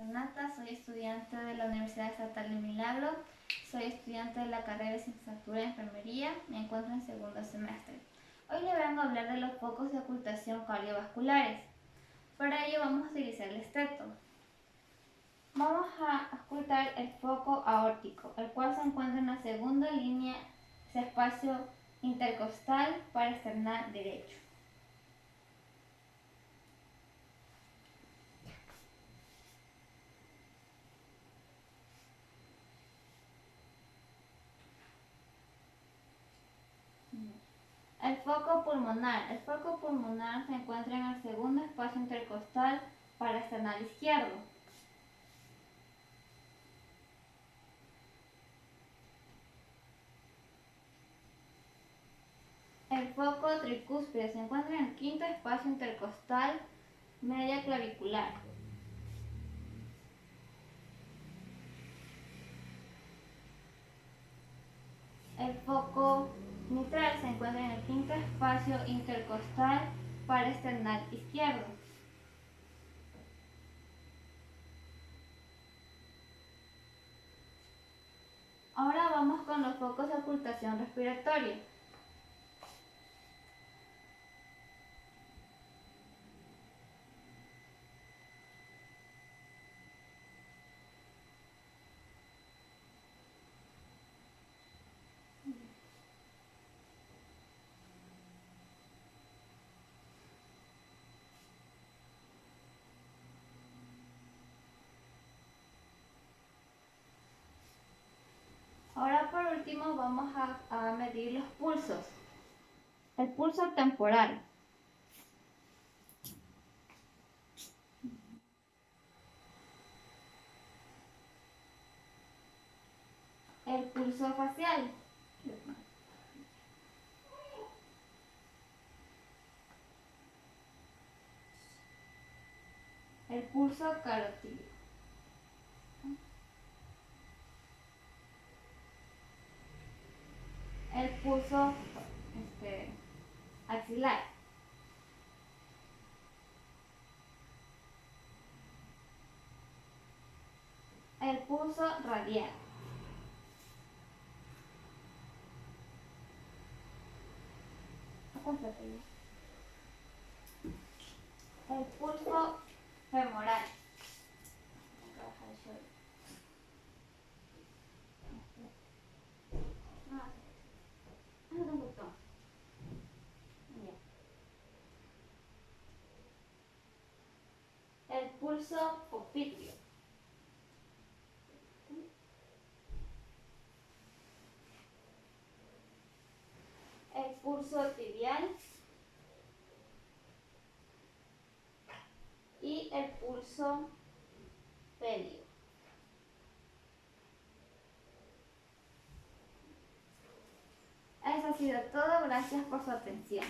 Renata, soy estudiante de la Universidad Estatal de Milagro, soy estudiante de la carrera de licenciatura en enfermería, me encuentro en segundo semestre. Hoy le vengo a hablar de los focos de ocultación cardiovasculares. Para ello vamos a utilizar el esteto. Vamos a ocultar el foco aórtico, el cual se encuentra en la segunda línea de espacio intercostal paraesternal derecho. El foco pulmonar. El foco pulmonar se encuentra en el segundo espacio intercostal paraesternal izquierdo. El foco tricúspide se encuentra en el quinto espacio intercostal media clavicular. El foco mitral se encuentra en el quinto espacio intercostal paraesternal izquierdo. Ahora vamos con los focos de ocultación respiratoria. Ahora por último vamos a medir los pulsos. El pulso temporal. El pulso facial. El pulso carotídeo. El pulso axilar. El pulso radial. El pulso femoral. El pulso popliteo. El pulso tibial y el pulso pélvico. Eso ha sido todo, gracias por su atención.